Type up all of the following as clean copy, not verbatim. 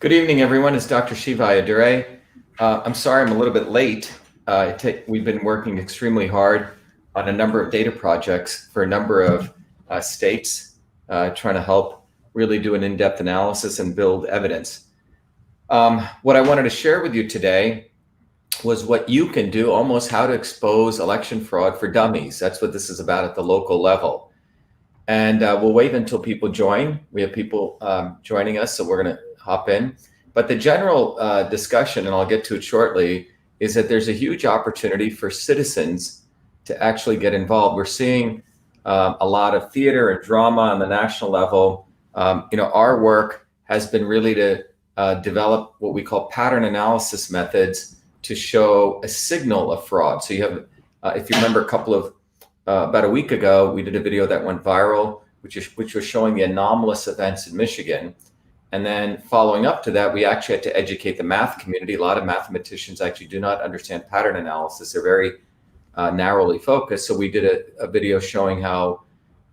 Good evening, everyone. It's Dr. Shiva Ayyadurai. I'm sorry I'm a little bit late. We've been working extremely hard on a number of data projects for a number of states, trying to help really do an in-depth analysis and build evidence. What I wanted to share with you today was what you can do, almost how to expose election fraud for dummies. That's what this is about at the local level. And we'll wait until people join. We have people joining us, so we're going to hop in. But the general discussion, and I'll get to it shortly, is that there's a huge opportunity for citizens to actually get involved. We're seeing a lot of theater and drama on the national level. Our work has been really to develop what we call pattern analysis methods to show a signal of fraud. So you have, if you remember, about a week ago, we did a video that went viral, which was showing the anomalous events in Michigan. And then following up to that, we actually had to educate the math community. A lot of mathematicians actually do not understand pattern analysis. They're very narrowly focused. So we did a video showing how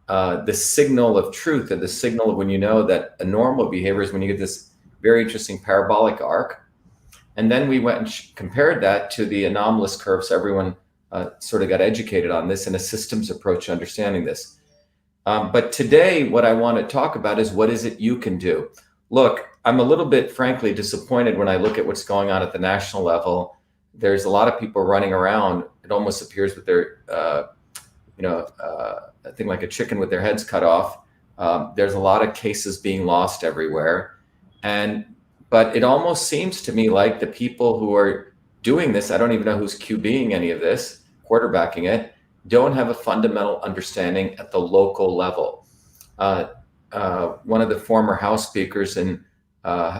the signal of truth, and the signal of when you know that a normal behavior is when you get this very interesting parabolic arc. And then we went and compared that to the anomalous curve. So everyone sort of got educated on this and a systems approach to understanding this. But today, what I want to talk about is what is it you can do? Look, I'm a little bit, frankly, disappointed when I look at what's going on at the national level. There's a lot of people running around. It almost appears with their, I think like a chicken with their heads cut off. There's a lot of cases being lost everywhere. But it almost seems to me like the people who are doing this, I don't even know who's QBing any of this, quarterbacking it, don't have a fundamental understanding at the local level. One of the former House speakers and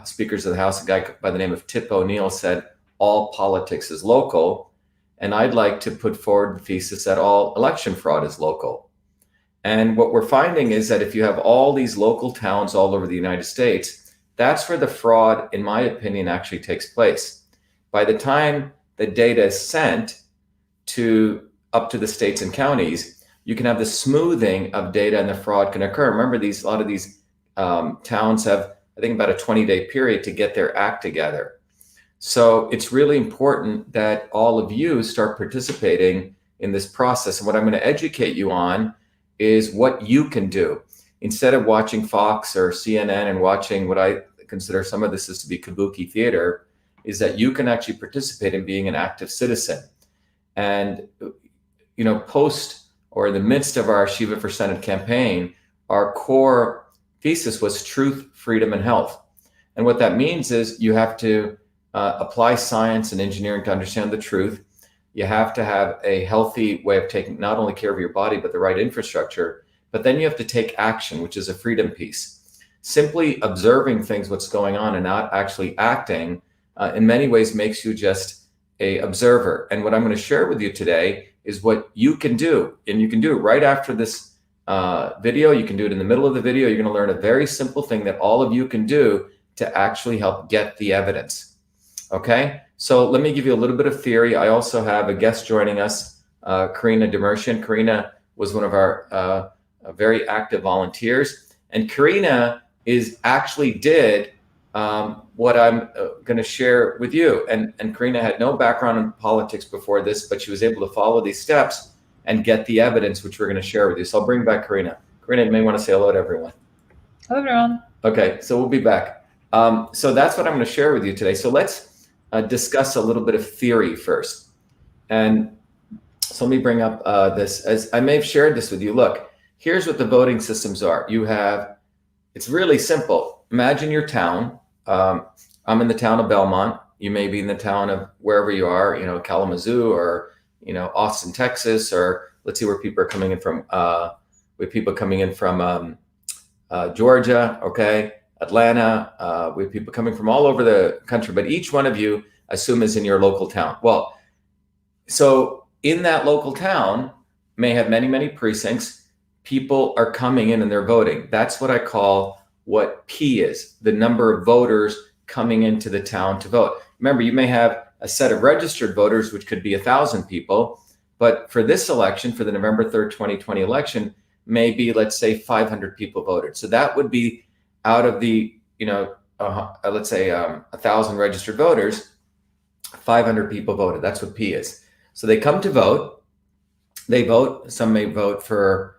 speakers of the House, a guy by the name of Tip O'Neill, said all politics is local. And I'd like to put forward the thesis that all election fraud is local. And what we're finding is that if you have all these local towns all over the United States, that's where the fraud, in my opinion, actually takes place. By the time the data is sent up to the states and counties, you can have the smoothing of data and the fraud can occur. Remember, a lot of these towns have, I think, about a 20-day period to get their act together. So it's really important that all of you start participating in this process. And what I'm going to educate you on is what you can do. Instead of watching Fox or CNN and watching what I consider some of this is to be kabuki theater, is that you can actually participate in being an active citizen. And, post or in the midst of our Shiva for Senate campaign, our core thesis was truth, freedom, and health. And what that means is you have to apply science and engineering to understand the truth. You have to have a healthy way of taking not only care of your body, but the right infrastructure. But then you have to take action, which is a freedom piece. Simply observing things, what's going on, and not actually acting, in many ways makes you just an observer. And what I'm going to share with you today is what you can do. And you can do it right after this video. You can do it in the middle of the video. You're going to learn a very simple thing that all of you can do to actually help get the evidence. Okay? So let me give you a little bit of theory. I also have a guest joining us, Karina Demershon. Karina was one of our very active volunteers. And Karina did what I'm going to share with you. And Karina had no background in politics before this, but she was able to follow these steps and get the evidence, which we're going to share with you. So I'll bring back Karina. Karina, you may want to say hello to everyone. Hello, everyone. Okay, so we'll be back. So that's what I'm going to share with you today. So let's discuss a little bit of theory first. And so let me bring up this. As I may have shared this with you. Look, here's what the voting systems are. It's really simple. Imagine your town. I'm in the town of Belmont. You may be in the town of wherever you are, Kalamazoo or, Austin, Texas, or let's see where people are coming in from. We have people coming in from Georgia, okay, Atlanta. We have people coming from all over the country, but each one of you, assume, is in your local town. Well, so in that local town may have many, many precincts. People are coming in and they're voting. That's what I call what P is, the number of voters coming into the town to vote. Remember, you may have a set of registered voters, which could be 1,000 people, but for this election, for the November 3rd, 2020 election, maybe, let's say, 500 people voted. So that would be out of the, let's say 1,000 registered voters, 500 people voted. That's what P is. So they come to vote. They vote. Some may vote for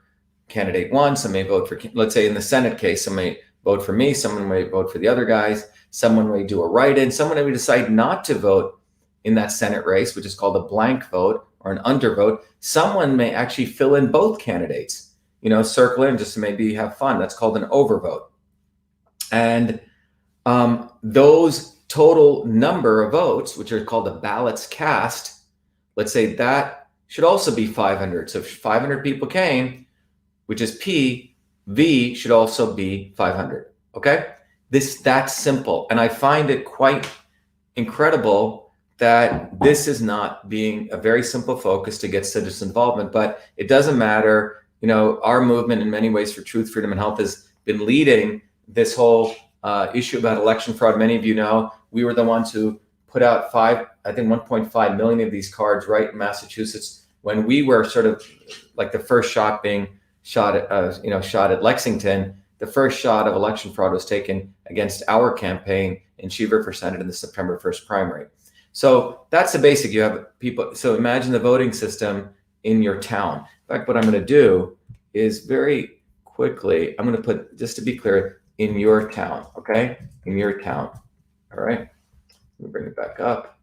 candidate one. Some may vote for, let's say in the Senate case, some may vote for me. Someone may vote for the other guys. Someone may do a write-in. Someone may decide not to vote in that Senate race, which is called a blank vote or an undervote. Someone may actually fill in both candidates, circle in just to maybe have fun. That's called an overvote. And those total number of votes, which are called the ballots cast, let's say that should also be 500. So if 500 people came, which is P, V should also be 500. Okay? That's simple. And I find it quite incredible that this is not being a very simple focus to get citizen involvement, but it doesn't matter. Our movement in many ways for truth, freedom, and health has been leading this whole issue about election fraud. Many of you know we were the ones who put out 1.5 million of these cards right in Massachusetts when we were sort of like the first shot being shot at Lexington. The first shot of election fraud was taken against our campaign in Cheever for Senate in the September 1st primary. So that's the basic. You have people. So imagine the voting system in your town. In fact, what I'm going to do is very quickly, I'm going to put, just to be clear, in your town. Okay. In your town. All right. Let me bring it back up.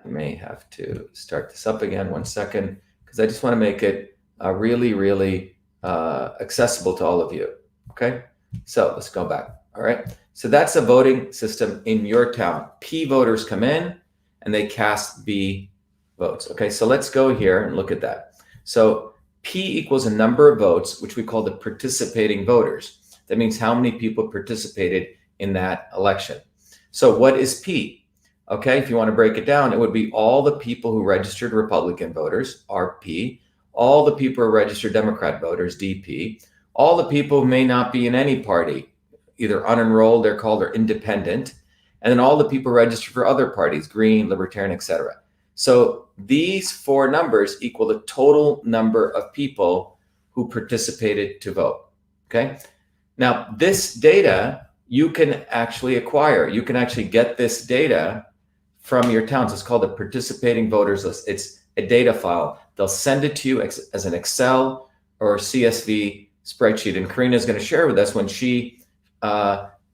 I may have to start this up again. 1 second, because I just want to make it really, really accessible to all of you. Okay. So let's go back. All right. So that's a voting system in your town. P voters come in and they cast B votes. Okay. So let's go here and look at that. So P equals a number of votes, which we call the participating voters. That means how many people participated in that election. So what is P? Okay, if you want to break it down, it would be all the people who registered Republican voters, RP, all the people who registered Democrat voters, DP, all the people who may not be in any party, either unenrolled, they're called, or independent, and then all the people registered for other parties, Green, Libertarian, etc. So these four numbers equal the total number of people who participated to vote. Okay. Now, this data you can actually acquire. You can actually get this data from your towns. It's called a participating voters list. It's a data file. They'll send it to you as an Excel or CSV spreadsheet. And Karina is going to share with us when she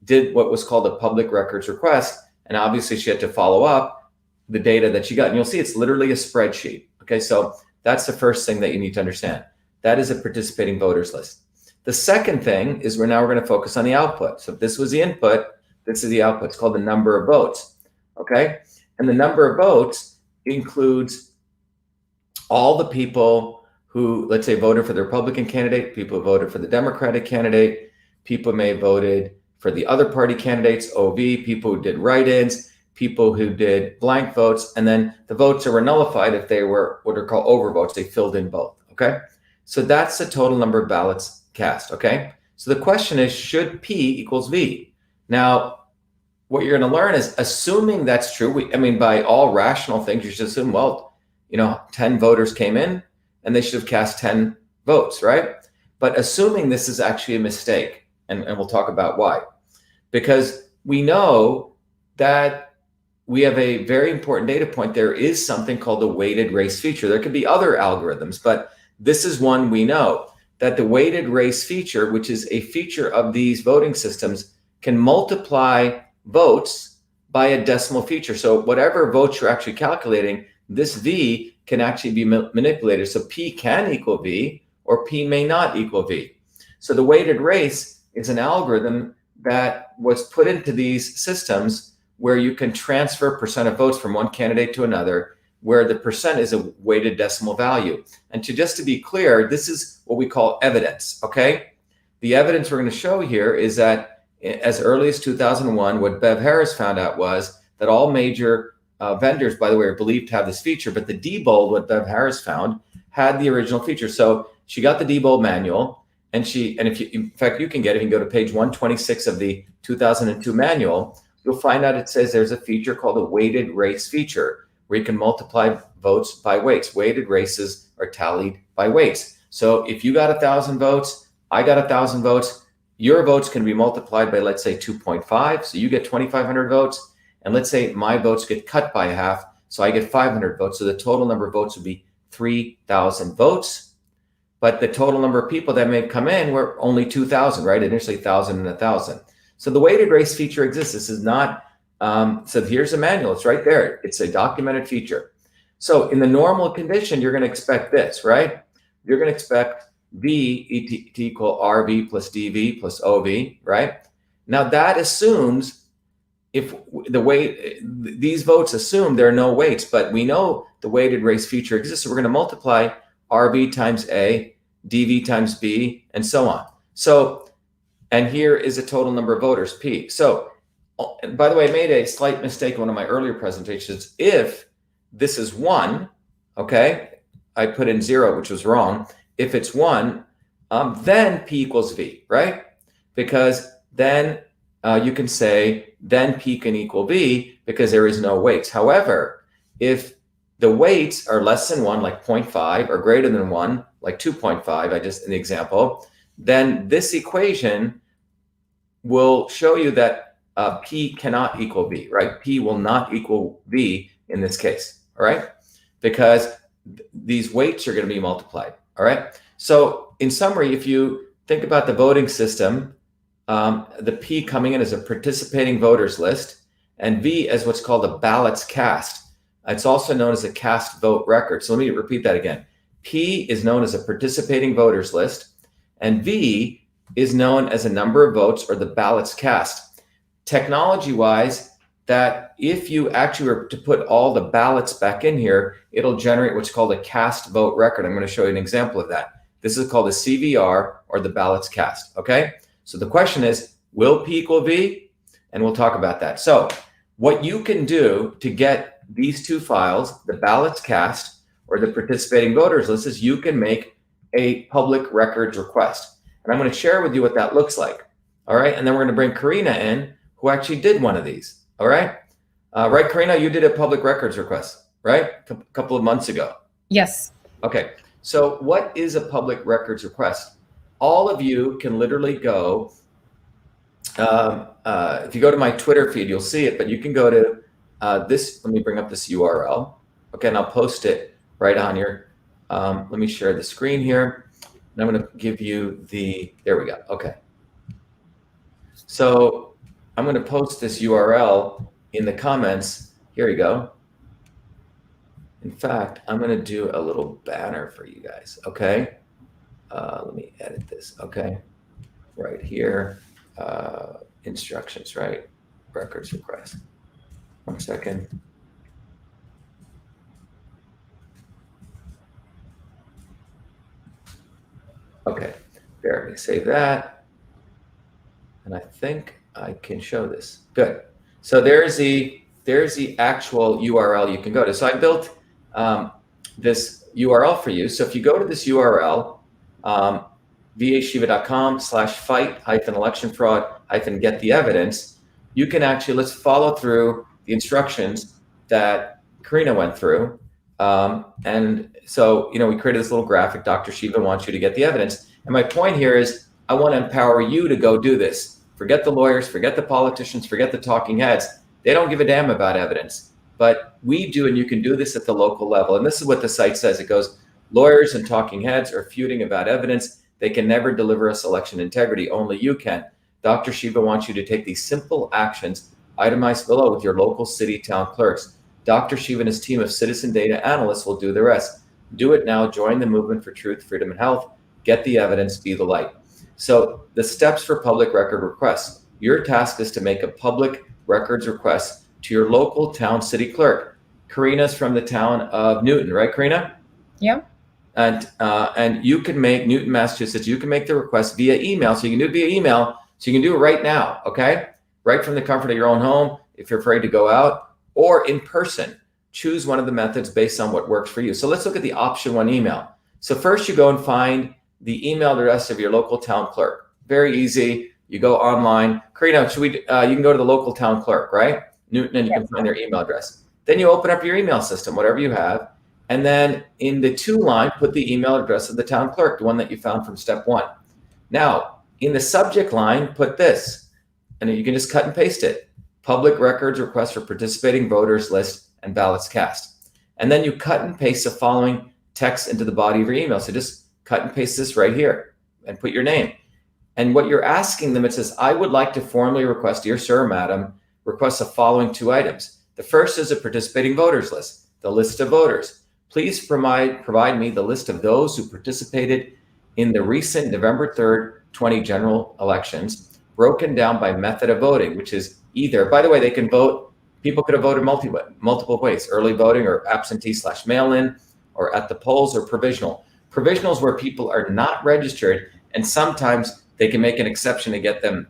did what was called a public records request. And obviously she had to follow up the data that she got. And you'll see it's literally a spreadsheet. Okay, so that's the first thing that you need to understand. That is a participating voters list. The second thing is we're going to focus on the output. So if this was the input, this is the output. It's called the number of votes. Okay, and the number of votes includes all the people who, let's say, voted for the Republican candidate, people who voted for the Democratic candidate, people may have voted for the other party candidates, OV, people who did write-ins, people who did blank votes, and then the votes that were nullified if they were what are called overvotes. They filled in both. Okay, so that's the total number of ballots cast. Okay, so the question is, should P equals V? Now, what you're going to learn is, assuming that's true, by all rational things, you should assume, 10 voters came in and they should have cast 10 votes, right? But assuming this is actually a mistake, and we'll talk about why. Because we know that we have a very important data point. There is something called the weighted race feature. There could be other algorithms, but this is one we know, that the weighted race feature, which is a feature of these voting systems, can multiply votes by a decimal feature. So whatever votes you're actually calculating, this V can actually be manipulated. So P can equal V, or P may not equal V. So the weighted race is an algorithm that was put into these systems where you can transfer percent of votes from one candidate to another, where the percent is a weighted decimal value. And just to be clear, this is what we call evidence, okay? The evidence we're going to show here is that as early as 2001, what Bev Harris found out was that all major vendors, by the way, are believed to have this feature, but the Diebold, what Bev Harris found, had the original feature. So she got the Diebold manual, and if you, in fact, you can get it, you can go to page 126 of the 2002 manual, you'll find out it says there's a feature called the weighted race feature, where you can multiply votes by weights. Weighted races are tallied by weights. So if you got 1,000 votes, I got 1,000 votes, your votes can be multiplied by, let's say, 2.5. So you get 2,500 votes. And let's say my votes get cut by half. So I get 500 votes. So the total number of votes would be 3,000 votes. But the total number of people that may come in were only 2,000, right? Initially 1,000 and 1,000. So the weighted race feature exists. This is not, so here's a manual. It's right there. It's a documented feature. So in the normal condition, you're going to expect this, right? You're going to expect V to equal RV plus DV plus OV, right? Now that assumes if the weight, these votes assume there are no weights, but we know the weighted race feature exists. So we're going to multiply RV times A, DV times B, and so on. So, and here is a total number of voters, P. So, by the way, I made a slight mistake in one of my earlier presentations. If this is 1, okay, I put in 0, which was wrong. If it's 1, then P equals V, right? Because then you can say, then P can equal V because there is no weights. However, if the weights are less than 1, like 0.5, or greater than 1, like 2.5, I just, in the example, then this equation will show you that P cannot equal V, right? P will not equal V in this case, all right? Because these weights are going to be multiplied, all right? So in summary, if you think about the voting system, the P coming in as a participating voters list, and V as what's called a ballots cast. It's also known as a cast vote record. So let me repeat that again. P is known as a participating voters list, and V is known as a number of votes or the ballots cast. Technology-wise, that if you actually were to put all the ballots back in here, it'll generate what's called a cast vote record. I'm going to show you an example of that. This is called a CVR, or the ballots cast, okay? So the question is, will P equal V? And we'll talk about that. So what you can do to get these two files, the ballots cast or the participating voters list, is you can make a public records request. And I'm going to share with you what that looks like. All right. And then we're going to bring Karina in, who actually did one of these. All right. Right, Karina, you did a public records request, right? A couple of months ago. Yes. Okay. So what is a public records request? All of you can literally go, if you go to my Twitter feed, you'll see it, but you can go to this. Let me bring up this URL. Okay. And I'll post it right on your, let me share the screen here. And I'm going to give you the, there we go. Okay. So I'm going to post this URL in the comments. Here you go. In fact, I'm going to do a little banner for you guys. Okay. Let me edit this. Okay. Right here. Instructions, right? Records request. 1 second. Okay, there, let me save that. And I think I can show this. Good. So there's the actual URL you can go to. So I built this URL for you. So if you go to this URL, vashiva.com/fight-election-fraud-get the evidence, you can actually, let's follow through the instructions that Karina went through. And so, we created this little graphic. Dr. Shiva wants you to get the evidence. And my point here is I want to empower you to go do this. Forget the lawyers, forget the politicians, forget the talking heads. They don't give a damn about evidence, but we do, and you can do this at the local level. And this is what the site says. It goes, lawyers and talking heads are feuding about evidence. They can never deliver us election integrity. Only you can. Dr. Shiva wants you to take these simple actions itemized below with your local city town clerks. Dr. Shiva and his team of citizen data analysts will do the rest. Do it now. Join the movement for truth, freedom, and health. Get the evidence. Be the light. So the steps for public record requests. Your task is to make a public records request to your local town city clerk. Karina's from the town of Newton, right, Karina? Yeah. And you can make Newton, Massachusetts. You can make the request via email. So you can do it via email. So you can do it right now. Okay. Right from the comfort of your own home. If you're afraid to go out, or in person, choose one of the methods based on what works for you. So let's look at the option 1 email. So first you go and find the email address of your local town clerk. Very easy. You go online. Karina, you can go to the local town clerk, right? Newton, and you can find their email address. Then you open up your email system, whatever you have. And then in the to line, put the email address of the town clerk, the one that you found from step 1. Now, In the subject line, put this, and you can just cut and paste it. Public records request for participating voters list and ballots cast. And then you cut and paste the following text into the body of your email. So just cut and paste this right here and put your name. And what you're asking them, it says, I would like to formally request, dear sir or madam, request the following 2 items. The first is a participating voters list, the list of voters. Please provide me the list of those who participated in the recent November 3rd, 20 general elections, broken down by method of voting, which is either, by the way, they can vote, people could have voted multiple ways, early voting or absentee/mail-in or at the polls or provisional. Provisional is where people are not registered, and sometimes they can make an exception to get them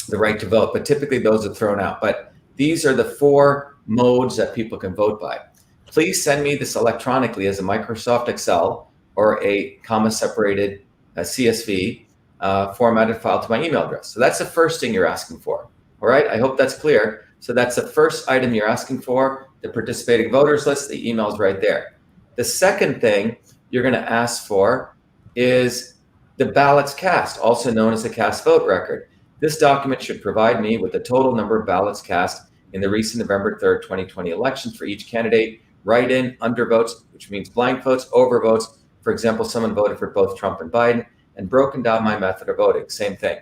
the right to vote, but typically those are thrown out. But these are the 4 modes that people can vote by. Please send me this electronically as a Microsoft Excel or a comma-separated CSV formatted file to my email address. So that's the first thing you're asking for. All right, I hope that's clear. So that's the first item you're asking for, the participating voters list, the email is right there. The second thing you're gonna ask for is the ballots cast, also known as the cast vote record. This document should provide me with the total number of ballots cast in the recent November 3rd, 2020 elections for each candidate, write-in, undervotes, which means blank votes, overvotes. For example, someone voted for both Trump and Biden, and broken down my method of voting, same thing.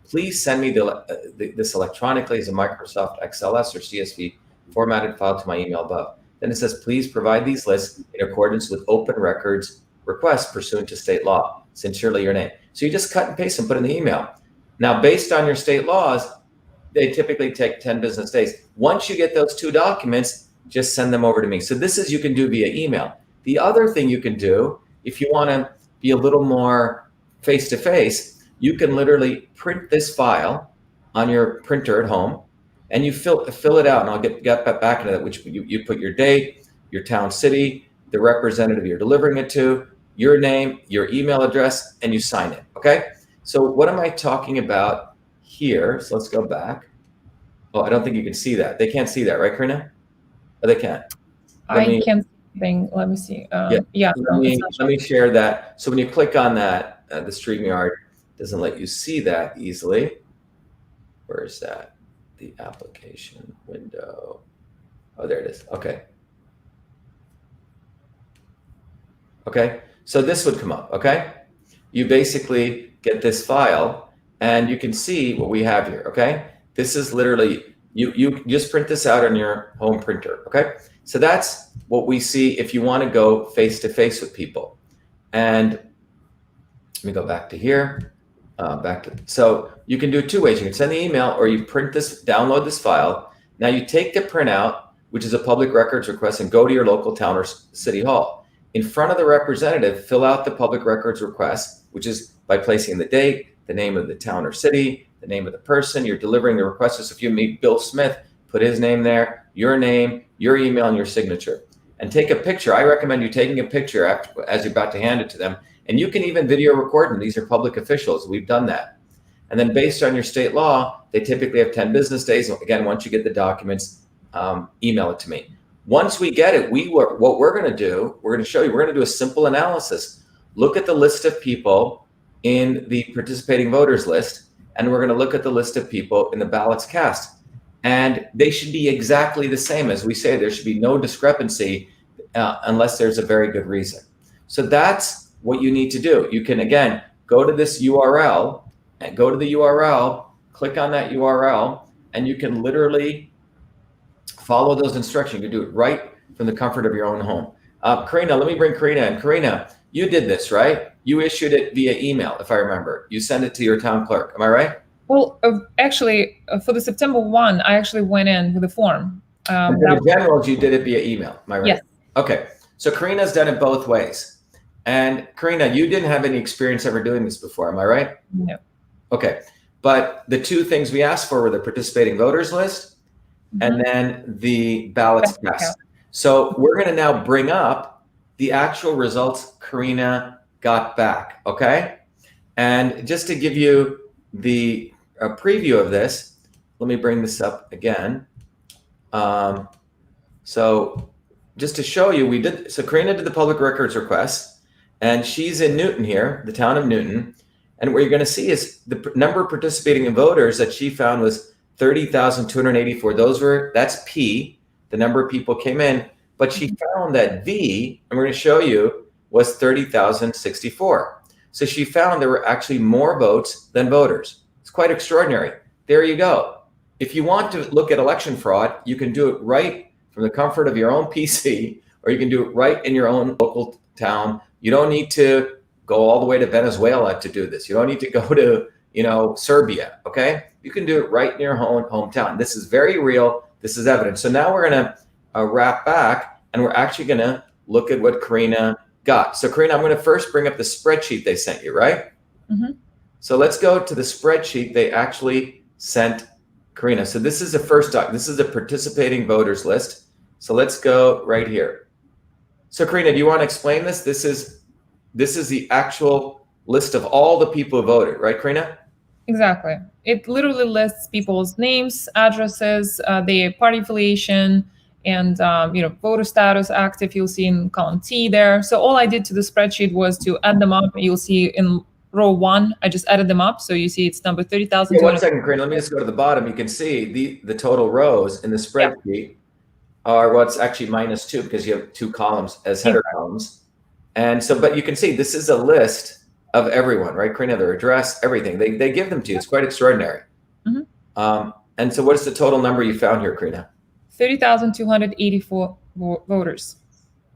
Please send me this electronically as a Microsoft XLS or CSV formatted file to my email above. Then it says, please provide these lists in accordance with open records requests pursuant to state law. Sincerely, your name. So you just cut and paste and put in the email. Now, based on your state laws, they typically take 10 business days. Once you get those 2 documents, just send them over to me. So this is you can do via email. The other thing you can do, if you want to be a little more face-to-face, you can literally print this file on your printer at home, and you fill it out. And I'll get back into that, which you put your date, your town, city, the representative you're delivering it to, your name, your email address, and you sign it, okay? So what am I talking about here? So let's go back. Oh, I don't think you can see that. They can't see that, right, Karina? Oh, they can. I can't see. Let me see. Yeah. Let me share that. So when you click on that, the StreamYard doesn't let you see that easily. Where is that? The application window. Oh, there it is. Okay. Okay. So this would come up. Okay. You basically get this file, and you can see what we have here. Okay. This is literally, you just print this out on your home printer. Okay. So that's what we see if you want to go face-to-face with people. And let me go back to here. So you can do it 2 ways. You can send the email, or you print this, download this file. Now you take the printout, which is a public records request, and go to your local town or city hall. In front of the representative, fill out the public records request, which is by placing the date, the name of the town or city, the name of the person you're delivering the request to. So if you meet Bill Smith, put his name there, your name, your email, and your signature. And take a picture. I recommend you taking a picture as you're about to hand it to them. And you can even video record them. These are public officials. We've done that. And then based on your state law, they typically have 10 business days. Again, once you get the documents, email it to me. Once we get it, what we're going to do, we're going to show you, we're going to do a simple analysis. Look at the list of people in the participating voters list, and we're going to look at the list of people in the ballots cast. And they should be exactly the same. As we say, there should be no discrepancy unless there's a very good reason. So that's what you need to do. You can, again, go to this URL and go to the URL, click on that URL, and you can literally follow those instructions. You can do it right from the comfort of your own home. Karina, let me bring Karina in. Karina, you did this, right? You issued it via email, if I remember. You sent it to your town clerk. Am I right? Well, actually, for the September 1, I actually went in with a form. For the generals, you did it via email. Am I right? Yes. Okay. So Karina's done it both ways. And Karina, you didn't have any experience ever doing this before. Am I right? No. Okay. But the 2 things we asked for were the participating voters list and then the ballots cast. So we're going to now bring up the actual results Karina got back. Okay. And just to give you the preview of this, let me bring this up again. So just to show you, so Karina did the public records request, and she's in Newton here, the town of Newton. And what you're going to see is the number of participating voters that she found was 30,284. That's P, the number of people came in, but she found that V, and we're going to show you, was 30,064. So she found there were actually more votes than voters. It's quite extraordinary. There you go. If you want to look at election fraud, you can do it right from the comfort of your own PC, or you can do it right in your own local town. You don't need to go all the way to Venezuela to do this. You don't need to go to, Serbia, okay? You can do it right in your hometown. This is very real. This is evidence. So now we're going to wrap back, and we're actually going to look at what Karina got. So Karina, I'm going to first bring up the spreadsheet they sent you, right? Mm-hmm. So let's go to the spreadsheet they actually sent Karina. So this is the first doc. This is the participating voters list. So let's go right here. So Karina, do you want to explain this? This is the actual list of all the people who voted, right, Karina? Exactly. It literally lists people's names, addresses, their party affiliation, and voter status active. You'll see in column T there. So all I did to the spreadsheet was to add them up. You'll see in row 1, I just added them up. So you see it's number 30,000. Yeah, 1 second, Karina. Let me just go to the bottom. You can see the total rows in the spreadsheet are what's actually -2 because you have 2 columns as header columns. And so, but you can see this is a list of everyone, right? Karina, their address, everything. They give them to you. It's quite extraordinary. Mm-hmm. And so what is the total number you found here, Karina? 30,284 voters.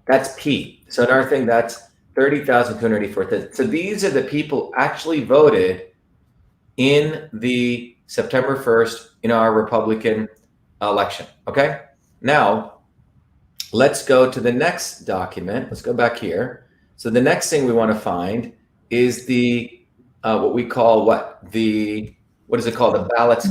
That's P. So another thing, that's 30,284. So these are the people actually voted in the September 1st, our Republican election. Okay. Now let's go to the next document. Let's go back here. So the next thing we want to find is the what we call what is it called? The ballots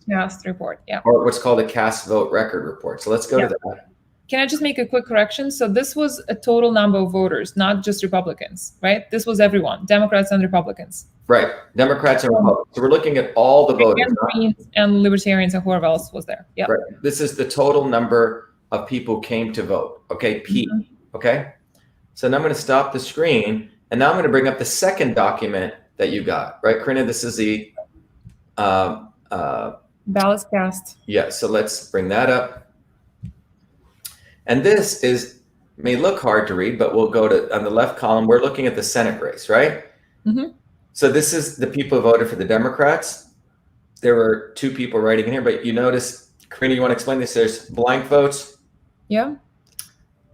cast report. Yeah. Or what's called a cast vote record report. So let's go to that. Can I just make a quick correction? So this was a total number of voters, not just Republicans, right? This was everyone, Democrats and Republicans. Right, Democrats and Republicans. So we're looking at all the voters. And Greens and Libertarians and whoever else was there. Yeah. Right. This is the total number of people who came to vote. Okay, P. Mm-hmm. Okay. So now I'm going to stop the screen, and now I'm going to bring up the second document that you got. Right, Karina. This is the ballots cast. Yeah. So let's bring that up. And this may look hard to read, but we'll go to on the left column. We're looking at the Senate race, right? Mm-hmm. So this is the people who voted for the Democrats. There were 2 people writing in here, but you notice, Karina, you want to explain this? There's blank votes. Yeah.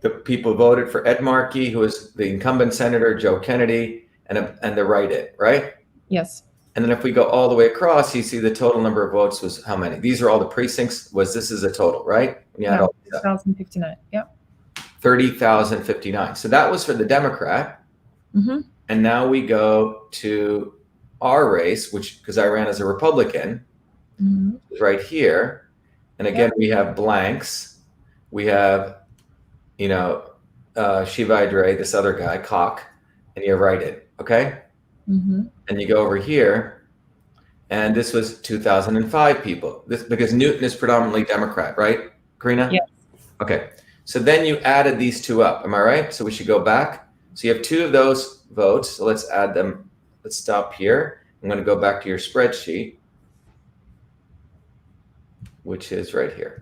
The people who voted for Ed Markey, who is the incumbent senator, Joe Kennedy, and the write-in, right? Yes. And then if we go all the way across, you see the total number of votes was how many? These are all the precincts. This is a total, right? When you add all 30,059. Yeah. 30,059. So that was for the Democrat. Mm-hmm. And now we go to our race, because I ran as a Republican, right here. And again, we have blanks. We have, Shiva Dre, this other guy, Koch, and you write it, okay? Mm-hmm. And you go over here, and this was 2005 people. This because Newton is predominantly Democrat, right, Karina? Yes. Okay. So then you added these 2 up. Am I right? So we should go back. So you have 2 of those votes. So let's add them. Let's stop here. I'm going to go back to your spreadsheet, which is right here.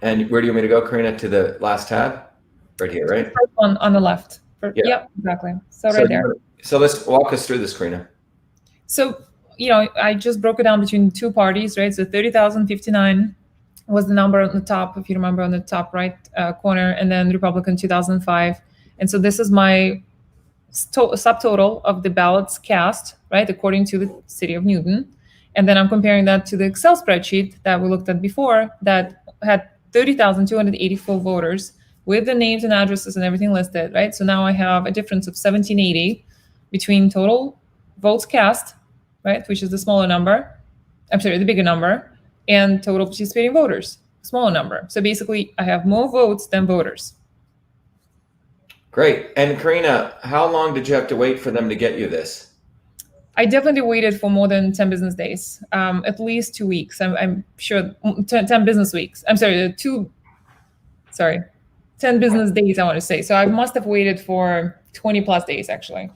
And where do you want me to go, Karina? To the last tab? Right here, right? On the left. Yeah. Yep, exactly. So right there. So let's walk us through this, Karina. So, I just broke it down between 2 parties, right? So 30,059 was the number on the top, if you remember, on the top right corner, and then Republican 2005. And so this is my subtotal of the ballots cast, right, according to the city of Newton. And then I'm comparing that to the Excel spreadsheet that we looked at before that had 30,284 voters with the names and addresses and everything listed, right? So now I have a difference of 1,780 between total votes cast, right, which is the smaller number, the bigger number, and total participating voters, smaller number. So basically, I have more votes than voters. Great. And Karina, how long did you have to wait for them to get you this? I definitely waited for more than 10 business days, at least 2 weeks. I'm sure 10 business weeks. 10 business days, I want to say. So I must have waited for 20 plus days actually.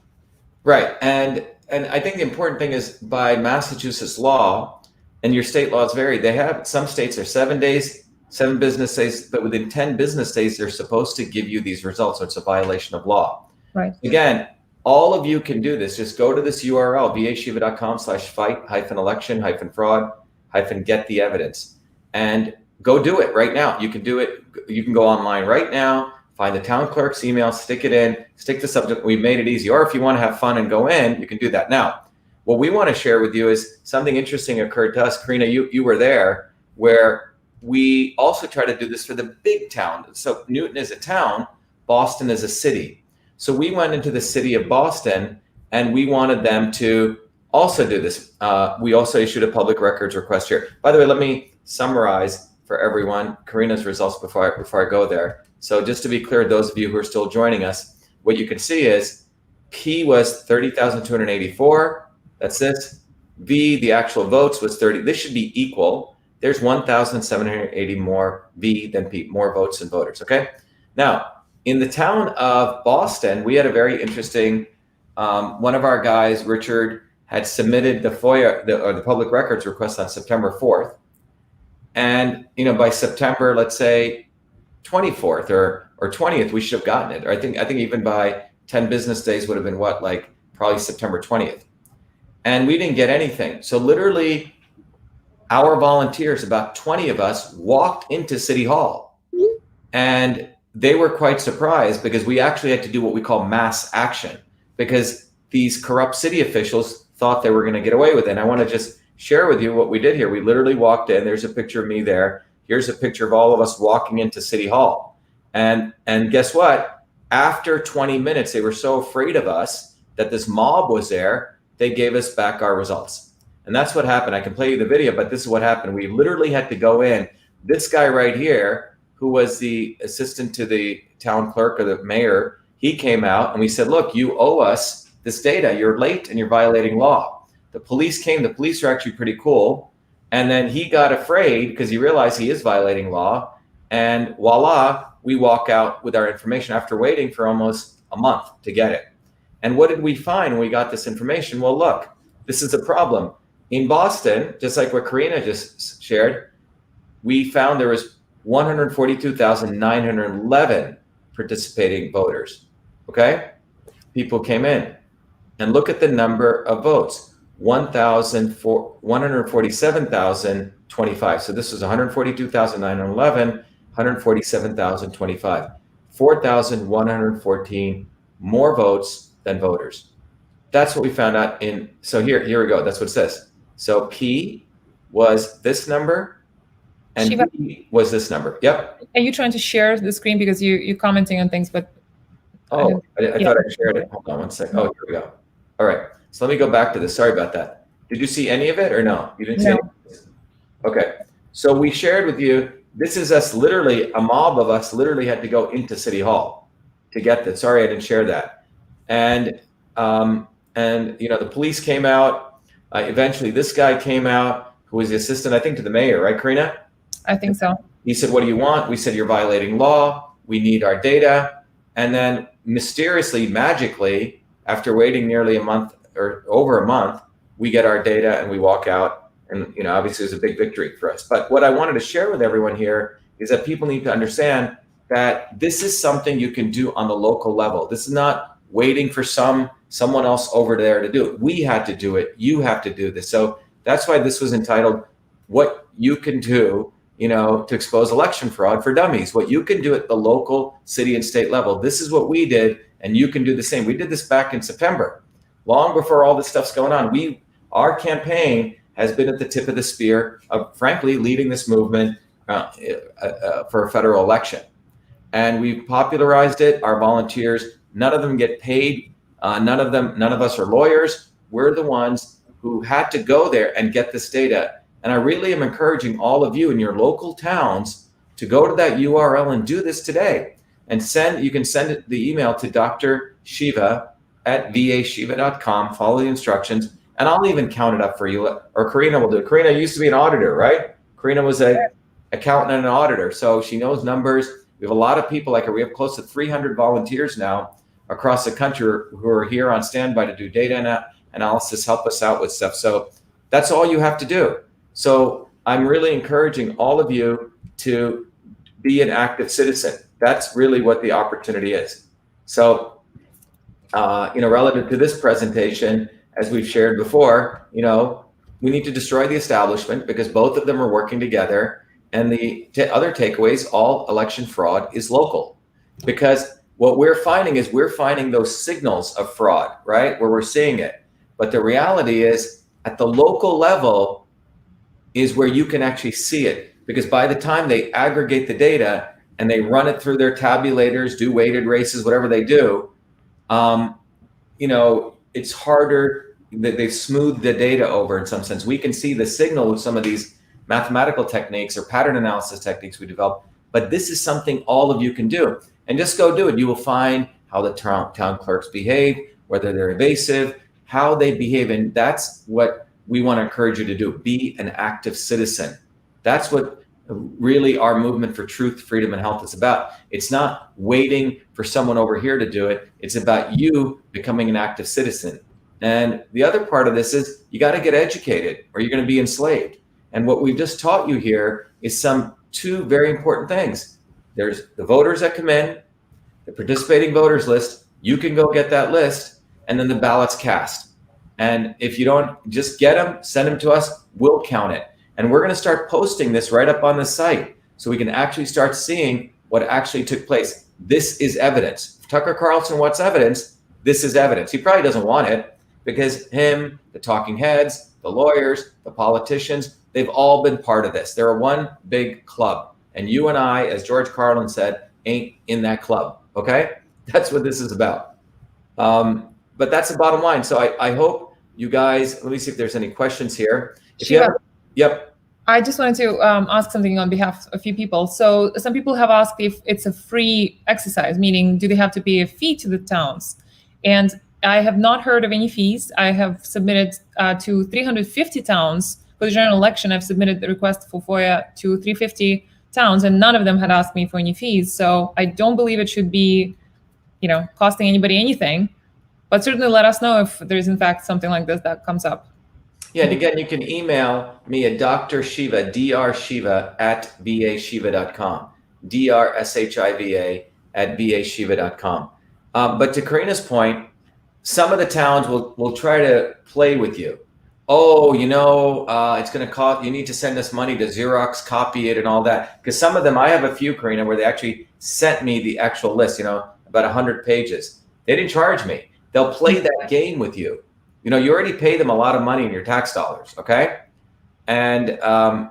Right. And I think the important thing is by Massachusetts law, and your state laws vary, they have, some states are 7 days, 7 business days, but within 10 business days, they're supposed to give you these results. So it's a violation of law. Right. Again, all of you can do this. Just go to this URL, vashiva.com/fight-election-fraud-get the evidence, and go do it right now. You can do it. You can go online right now, find the town clerk's email, stick it in, stick the subject. We've made it easy. Or if you want to have fun and go in, you can do that. Now, what we want to share with you is something interesting occurred to us. Karina, you were there, where we also try to do this for the big town. So Newton is a town, Boston is a city. So we went into the city of Boston and we wanted them to also do this. We also issued a public records request here. By the way, let me summarize for everyone Karina's results before I go there. So just to be clear, those of you who are still joining us, what you can see is P was 30,284. That's this. V, the actual votes, was 30. This should be equal. There's 1,780 more V than P, more votes than voters. Okay. Now, in the town of Boston, we had a very interesting, one of our guys, Richard, had submitted the FOIA, or the public records request on September 4th. And, by September, let's say 24th or 20th, we should have gotten it. Or I think even by 10 business days would have been probably September 20th. And we didn't get anything. So literally our volunteers, about 20 of us, walked into City Hall, and they were quite surprised because we actually had to do what we call mass action, because these corrupt city officials thought they were going to get away with it. And I want to just share with you what we did here. We literally walked in. There's a picture of me there. Here's a picture of all of us walking into City Hall. And guess what? After 20 minutes, they were so afraid of us that this mob was there, they gave us back our results. And that's what happened. I can play you the video, but this is what happened. We literally had to go in. This guy right here, who was the assistant to the town clerk or the mayor, he came out and we said, look, you owe us this data. You're late and you're violating law. The police came. The police are actually pretty cool. And then he got afraid because he realized he is violating law. And voila, we walk out with our information after waiting for almost a month to get it. And what did we find when we got this information? Well, look, this is a problem. In Boston, just like what Karina just shared, we found there was 142,911 participating voters. Okay? People came in. And look at the number of votes. 147,025. So this was 142,911, 147,025. 4,114 more votes than voters. That's what we found out so here we go. That's what it says. So P was this number, and Shiva, B was this number. Yep. Are you trying to share the screen because you're commenting on things, but I thought I shared it. Hold on one second. Oh, here we go. All right. So let me go back to this. Sorry about that. Did you see any of it or no? You didn't see any? Okay. So we shared with you, this is us literally, a mob of us literally had to go into City Hall to get that. Sorry, I didn't share that. And the police came out. Eventually this guy came out who was the assistant, I think, to the mayor, right, Karina? I think so. He said, what do you want? We said, you're violating law. We need our data. And then mysteriously, magically, after waiting nearly a month or over a month, we get our data and we walk out. And, obviously it was a big victory for us. But what I wanted to share with everyone here is that people need to understand that this is something you can do on the local level. This is not waiting for someone else over there to do it. We had to do it. You have to do this. So that's why this was entitled, What You Can Do, to expose election fraud for dummies. What you can do at the local, city, and state level. This is what we did, and you can do the same. We did this back in September, long before all this stuff's going on. Our campaign has been at the tip of the spear of, frankly, leading this movement for a federal election. And we've popularized it. Our volunteers, none of them get paid. None of us are lawyers. We're the ones who had to go there and get this data. And I really am encouraging all of you in your local towns to go to that URL and do this today. And you can send the email to Dr. Shiva at vashiva.com, follow the instructions, and I'll even count it up for you. Or Karina will do it. Karina used to be an auditor, right? Karina was an accountant and an auditor, so she knows numbers. We have a lot of people like her. We have close to 300 volunteers now across the country who are here on standby to do data analysis, help us out with stuff. So that's all you have to do. So I'm really encouraging all of you to be an active citizen. That's really what the opportunity is. So, relative to this presentation, as we've shared before, we need to destroy the establishment because both of them are working together. And the other takeaways, all election fraud is local. Because what we're finding is we're finding those signals of fraud, right? Where we're seeing it. But the reality is at the local level is where you can actually see it. Because by the time they aggregate the data and they run it through their tabulators, do weighted races, whatever they do, it's harder. They've smoothed the data over in some sense. We can see the signal with some of these mathematical techniques or pattern analysis techniques we develop, but this is something all of you can do. And just go do it. You will find how the town clerks behave, whether they're evasive, how they behave. And that's what we want to encourage you to do. Be an active citizen. That's what really our movement for truth, freedom, and health is about. It's not waiting for someone over here to do it. It's about you becoming an active citizen. And the other part of this is you got to get educated or you're going to be enslaved. And what we've just taught you here is two very important things. There's the voters that come in, the participating voters list. You can go get that list, and then the ballots cast. And if you don't, just get them, send them to us, we'll count it. And we're going to start posting this right up on the site so we can actually start seeing what actually took place. This is evidence. If Tucker Carlson wants evidence, this is evidence. He probably doesn't want it because him, the talking heads, the lawyers, the politicians, they've all been part of this. They're one big club. And you and I, as George Carlin said, ain't in that club. Okay? That's what this is about. But that's the bottom line. So I hope you guys, let me see if there's any questions here. Yep. I just wanted to ask something on behalf of a few people. So some people have asked if it's a free exercise, meaning do they have to pay a fee to the towns? And I have not heard of any fees. I have submitted to 350 towns for the general election. I've submitted the request for FOIA to 350 towns, and none of them had asked me for any fees. So I don't believe it should be, costing anybody anything. But certainly let us know if there is in fact something like this that comes up. Yeah, and again, you can email me at Dr. Shiva, drshiva at vashiva.com, drshiva at vashiva.com. But to Karina's point, some of the towns will try to play with you. Oh, it's going to cost, you need to send us money to Xerox, copy it and all that. Because some of them, I have a few, Karina, where they actually sent me the actual list, about 100 pages. They didn't charge me. They'll play that game with you. You already pay them a lot of money in your tax dollars, okay? And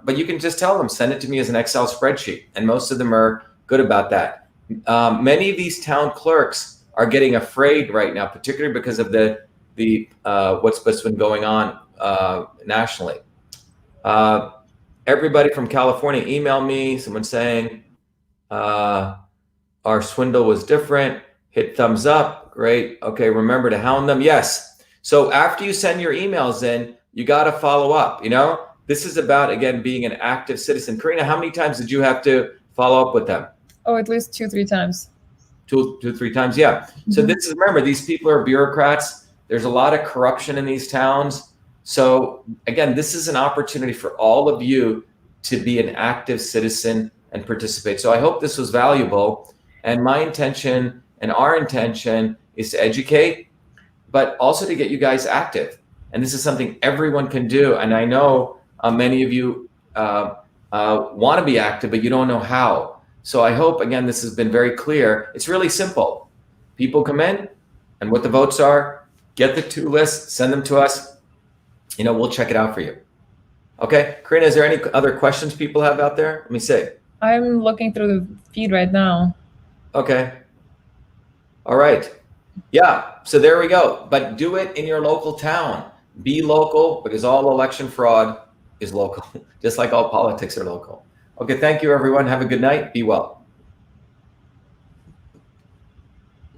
but you can just tell them, send it to me as an Excel spreadsheet. And most of them are good about that. Many of these town clerks are getting afraid right now, particularly because of the what's been going on nationally. Everybody from California email me, someone saying, our swindle was different, hit thumbs up, great. Okay, remember to hound them. Yes. So after you send your emails in, you got to follow up. This is about, again, being an active citizen. Karina, how many times did you have to follow up with them? Oh, at least 2-3 times. 2-3 times, yeah. Mm-hmm. So this is, remember, these people are bureaucrats. There's a lot of corruption in these towns. So again, this is an opportunity for all of you to be an active citizen and participate. So I hope this was valuable. And my intention and our intention is to educate, but also to get you guys active. And this is something everyone can do. And I know many of you want to be active, but you don't know how. So I hope, again, this has been very clear. It's really simple. People come in and what the votes are, get the 2 lists, send them to us. We'll check it out for you. Okay, Karina, is there any other questions people have out there? Let me see. I'm looking through the feed right now. Okay. All right. Yeah, so there we go. But do it in your local town. Be local, because all election fraud is local, just like all politics are local. Okay, thank you, everyone. Have a good night. Be well.